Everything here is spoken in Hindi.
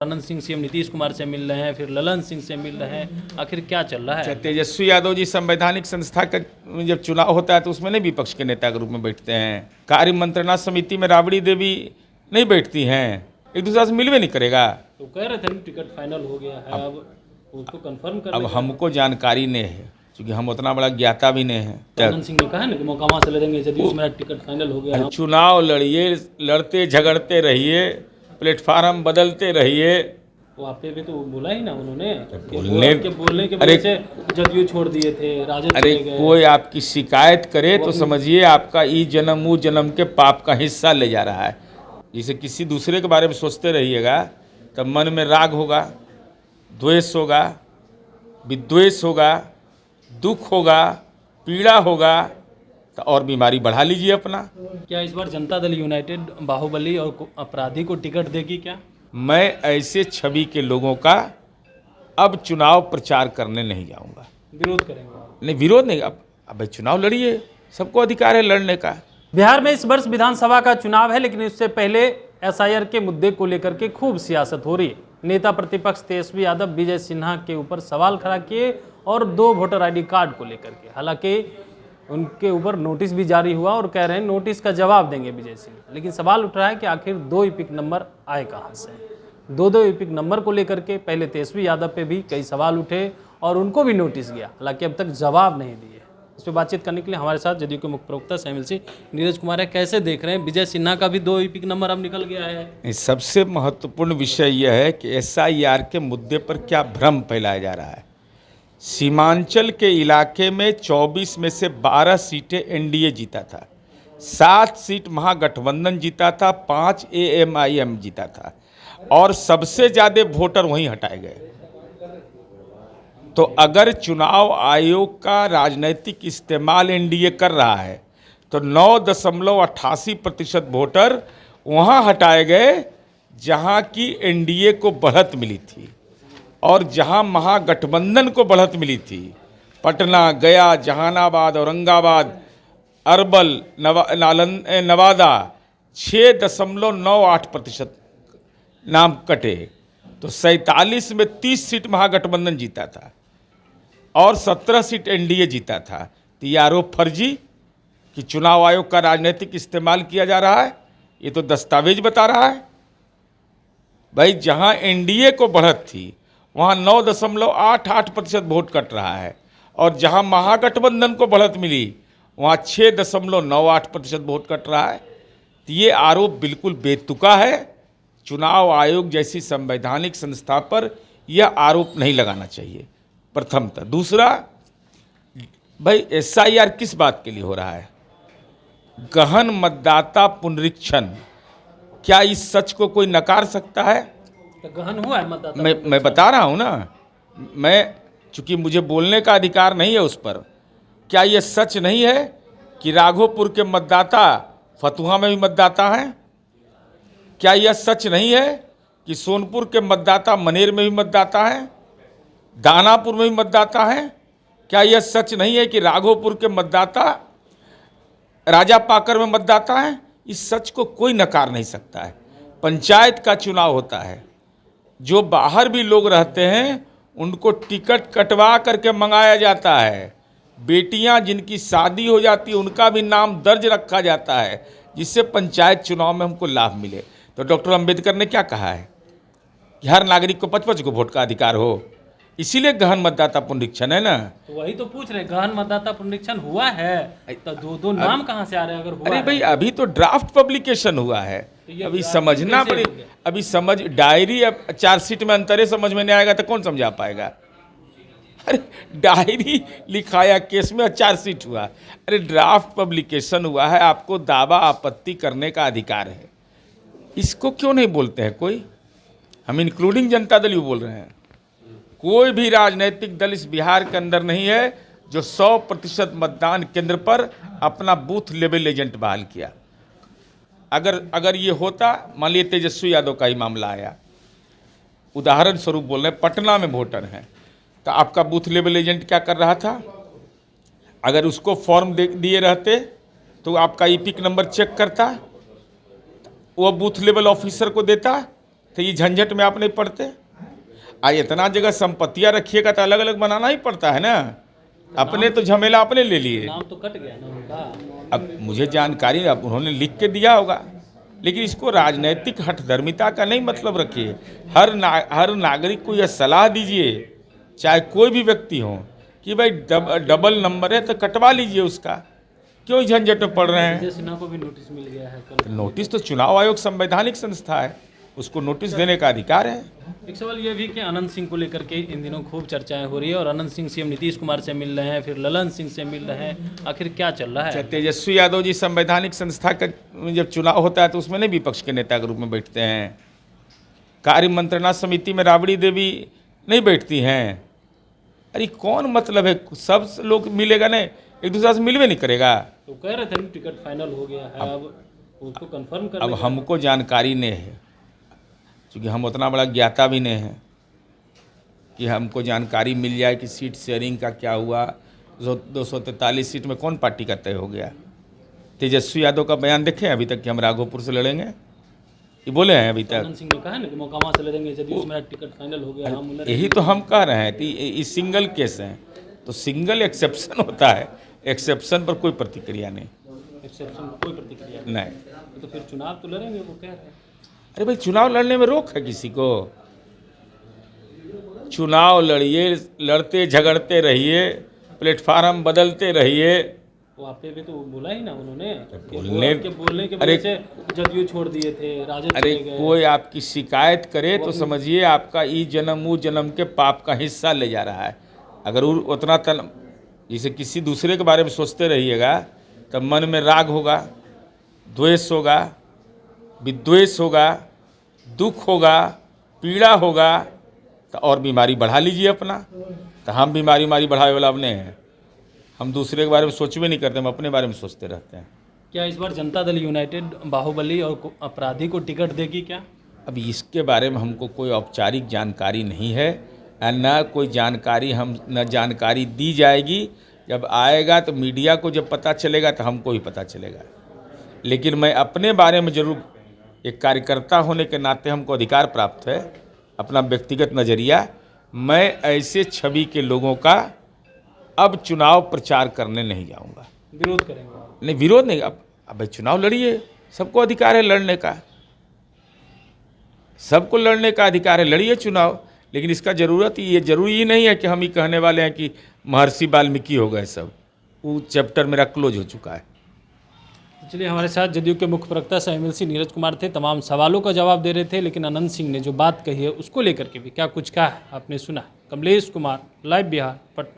आनंद सिंह सीएम नीतीश कुमार से मिल रहे हैं, फिर ललन सिंह से मिल रहे हैं, आखिर क्या चल रहा है? तेजस्वी यादव जी संवैधानिक संस्था का जब चुनाव होता है तो उसमें नहीं विपक्ष के नेता के रूप में बैठते हैं। कार्य मंत्रणा समिति में राबड़ी देवी नहीं बैठती हैं, एक दूसरे से मिलवे नहीं करेगा। तो कह रहे थे टिकट फाइनल हो गया है, अब उसको कंफर्म कर। अब हमको जानकारी नहीं है क्योंकि हम उतना बड़ा ज्ञाता भी नहीं है। आनंद सिंह ने कहा ना कि मोकामा से लड़ेंगे, जदयू मेरा टिकट फाइनल हो गया। चुनाव लड़िए, लड़ते झगड़ते रहिए, प्लेटफार्म बदलते रहिए। वहाँ पे भी तो बोला ही ना उन्होंने, बोलने के वजह से जदयू छोड़ दिए थे, राजद अरे चले गए। कोई आपकी शिकायत करे तो समझिए आपका ई जन्म वो जन्म के पाप का हिस्सा ले जा रहा है। जिसे किसी दूसरे के बारे में सोचते रहिएगा तब मन में राग होगा, द्वेष होगा, विद्वेष होगा, दुख होगा, पीड़ा होगा, तो और बीमारी बढ़ा लीजिए अपना। क्या इस बार जनता दल यूनाइटेड बाहुबली और अपराधी को टिकट देगी क्या? मैं ऐसे छवि के लोगों का अब चुनाव प्रचार करने नहीं जाऊंगा। विरोध करेंगे? नहीं, विरोध नहीं। अब चुनाव लड़िए, सबको अधिकार है लड़ने का। बिहार में इस वर्ष विधानसभा का चुनाव है, लेकिन इससे पहले एसआईआर के मुद्दे को लेकर के खूब सियासत हो रही है। नेता प्रतिपक्ष तेजस्वी यादव विजय सिन्हा के ऊपर सवाल खड़ा किए और 2 वोटर आईडी कार्ड को लेकर के, हालांकि उनके ऊपर नोटिस भी जारी हुआ और कह रहे हैं नोटिस का जवाब देंगे विजय सिन्हा। लेकिन सवाल उठ रहा है कि आखिर 2 ईपिक नंबर आए कहाँ से? 2 ईपिक नंबर को लेकर के पहले तेजस्वी यादव पे भी कई सवाल उठे और उनको भी नोटिस गया, हालांकि अब तक जवाब नहीं दिए। इस पर बातचीत करने के लिए हमारे साथ जदयू के मुख्य प्रवक्ता शामिल से नीरज कुमार है। कैसे देख रहे हैं, विजय सिन्हा का भी 2 ईपिक नंबर अब निकल गया है? सबसे महत्वपूर्ण विषय यह है कि एसआईआर के मुद्दे पर क्या भ्रम फैलाया जा रहा है। सीमांचल के इलाके में 24 में से 12 सीटें एनडीए जीता था, 7 सीट महागठबंधन जीता था, 5 एएमआईएम जीता था और सबसे ज़्यादा वोटर वहीं हटाए गए। तो अगर चुनाव आयोग का राजनीतिक इस्तेमाल एनडीए कर रहा है तो 9.88% वोटर वहाँ हटाए गए जहाँ की एनडीए को बढ़त मिली थी और जहाँ महागठबंधन को बढ़त मिली थी। पटना, गया, जहानाबाद, औरंगाबाद, अरवल, नवादा 6.98% नाम कटे। तो 47 में 30 सीट महागठबंधन जीता था और 17 सीट एनडीए जीता था। तो ये आरोप फर्जी कि चुनाव आयोग का राजनीतिक इस्तेमाल किया जा रहा है, ये तो दस्तावेज बता रहा है। भाई जहां एनडीए को बढ़त थी वहां 9.88% वोट कट रहा है और जहां महागठबंधन को बढ़त मिली वहां 6.98% वोट कट रहा है। तो ये आरोप बिल्कुल बेतुका है। चुनाव आयोग जैसी संवैधानिक संस्था पर यह आरोप नहीं लगाना चाहिए, प्रथमतः। दूसरा, भाई एसआईआर किस बात के लिए हो रहा है? गहन मतदाता पुनरीक्षण। क्या इस सच को कोई नकार सकता है? तो गहन हुआ है मतदाता? मैं बता रहा हूं ना, मैं चूंकि मुझे बोलने का अधिकार नहीं है उस पर। क्या यह सच नहीं है कि राघोपुर के मतदाता फतुहा में भी मतदाता हैं? क्या यह सच नहीं है कि सोनपुर के मतदाता मनेर में भी मतदाता हैं, दानापुर में भी मतदाता हैं? क्या यह सच नहीं है कि राघोपुर के मतदाता राजापाकर में मतदाता हैं? इस सच को कोई नकार नहीं सकता है। पंचायत का चुनाव होता है, जो बाहर भी लोग रहते हैं उनको टिकट कटवा करके मंगाया जाता है। बेटियां जिनकी शादी हो जाती है उनका भी नाम दर्ज रखा जाता है, जिससे पंचायत चुनाव में हमको लाभ मिले। तो डॉक्टर अंबेडकर ने क्या कहा है कि हर नागरिक को 55 को वोट का अधिकार हो, इसीलिए गहन मतदाता पुनरीक्षण है ना। तो वही तो पूछ रहे, गहन मतदाता पुनरीक्षण हुआ है तो 2 नाम कहाँ से आ रहे हैं? अगर हुआ अरे भाई अभी तो ड्राफ्ट पब्लिकेशन हुआ है, अभी समझना पड़े। अभी समझ डायरी, अब चार्जशीट में अंतर है, समझ में नहीं आएगा तो कौन समझा पाएगा? अरे डायरी लिखाया केस में, चार्जशीट हुआ। अरे ड्राफ्ट पब्लिकेशन हुआ है, आपको दावा आपत्ति करने का अधिकार है। इसको क्यों नहीं बोलते हैं कोई? हम इंक्लूडिंग जनता दल यू बोल रहे हैं। कोई भी राजनीतिक दल इस बिहार के अंदर नहीं है जो 100% मतदान केंद्र पर अपना बूथ लेवल एजेंट बहाल किया। अगर ये होता, मान लीजिए तेजस्वी यादव का ही मामला आया, उदाहरण स्वरूप बोल रहे हैं, पटना में वोटर हैं, तो आपका बूथ लेवल एजेंट क्या कर रहा था? अगर उसको फॉर्म दिए रहते तो आपका ईपिक नंबर चेक करता, वो बूथ लेवल ऑफिसर को देता, तो ये झंझट में आप नहीं पड़ते। इतना जगह संपत्तियां रखिएगा तो अलग अलग बनाना ही पड़ता है ना। अपने तो झमेला अपने ले लिए। नाम तो कट गया ना उनका। अब मुझे जानकारी, अब उन्होंने लिख के दिया होगा, लेकिन इसको राजनीतिक हठधर्मिता का नहीं मतलब रखिए। हर नागरिक को यह सलाह दीजिए, चाहे कोई भी व्यक्ति हो, कि भाई डबल नंबर है तो कटवा लीजिए उसका, क्यों झंझट में पड़ रहे हैं। विजय सिन्हा को भी नोटिस मिल गया है कल। नोटिस तो चुनाव आयोग संवैधानिक संस्था है, उसको नोटिस देने का अधिकार है। एक सवाल ये भी कि अनंत सिंह को लेकर के इन दिनों खूब चर्चाएं हो रही है और अनंत सिंह सीएम नीतीश कुमार से मिल रहे हैं, फिर ललन सिंह से मिल रहे हैं, आखिर क्या चल रहा है? तेजस्वी यादव जी संवैधानिक संस्था का जब चुनाव होता है तो उसमें नहीं विपक्ष के नेता के रूप में बैठते हैं। कार्य मंत्रणा समिति में राबड़ी देवी नहीं बैठती हैं। अरे कौन मतलब है, सब लोग मिलेगा नहीं, एक दूसरे से मिलवे नहीं करेगा। तो कह रहे थे टिकट फाइनल हो गया है, अब उसको कंफर्म कर। अब हमको जानकारी नहीं है, क्योंकि हम उतना बड़ा ज्ञाता भी नहीं है कि हमको जानकारी मिल जाए कि सीट शेयरिंग का क्या हुआ। 243 सीट में कौन पार्टी का तय हो गया। तेजस्वी यादव का बयान देखें अभी तक कि हम राघोपुर से लड़ेंगे, ये बोले हैं अभी तक। अनंत सिंह ने कहा है ना कि मोकामा से लड़ेंगे, यदि उसमें टिकट फाइनल हो गया हम उन्हें। यही तो हम कह रहे हैं कि ये सिंगल केस है, तो सिंगल एक्सेप्शन होता है, एक्सेप्शन पर कोई प्रतिक्रिया नहीं। एक्सेप्शन कोई प्रतिक्रिया नहीं, तो फिर चुनाव तो लड़ेंगे वो कह रहे हैं। अरे भाई चुनाव लड़ने में रोक है किसी को? चुनाव लड़िए, लड़ते झगड़ते रहिए, प्लेटफार्म बदलते रहिए। वहाँ पे भी तो बोला ही ना उन्होंने बोलने के वजह से जदयू छोड़ दिए थे, राजद अरे चले गए। कोई आपकी शिकायत करे तो समझिए आपका ई जन्म वो जन्म के पाप का हिस्सा ले जा रहा है। अगर उतना जैसे किसी दूसरे के बारे में सोचते रहिएगा तब मन में राग होगा, द्वेष होगा, विद्वेष होगा, दुख होगा, पीड़ा होगा, तो और बीमारी बढ़ा लीजिए अपना। तो हम बीमारी बढ़ावे वाला अपने हैं, हम दूसरे के बारे में सोचवे नहीं करते, हम अपने बारे में सोचते रहते हैं। क्या इस बार जनता दल यूनाइटेड बाहुबली और अपराधी को टिकट देगी क्या? अब इसके बारे में हमको कोई औपचारिक जानकारी नहीं है, न कोई जानकारी न जानकारी दी जाएगी। जब आएगा तो मीडिया को जब पता चलेगा तो हमको ही पता चलेगा। लेकिन मैं अपने बारे में ज़रूर, एक कार्यकर्ता होने के नाते हमको अधिकार प्राप्त है, अपना व्यक्तिगत नज़रिया, मैं ऐसे छवि के लोगों का अब चुनाव प्रचार करने नहीं जाऊंगा। विरोध करेंगे? नहीं, विरोध नहीं। अब चुनाव लड़िए, सबको अधिकार है लड़ने का, सबको लड़ने का अधिकार है, लड़िए चुनाव। लेकिन इसका ये जरूरी नहीं है कि हम ही कहने वाले हैं कि महर्षि वाल्मीकि हो गए सब, वो चैप्टर मेरा क्लोज हो चुका है। चलिए, हमारे साथ जदयू के मुख्य प्रवक्ता सह एमएलसी नीरज कुमार थे, तमाम सवालों का जवाब दे रहे थे। लेकिन अनंत सिंह ने जो बात कही है उसको लेकर के भी क्या कुछ कहा आपने सुना। कमलेश कुमार, लाइव बिहार, पटना।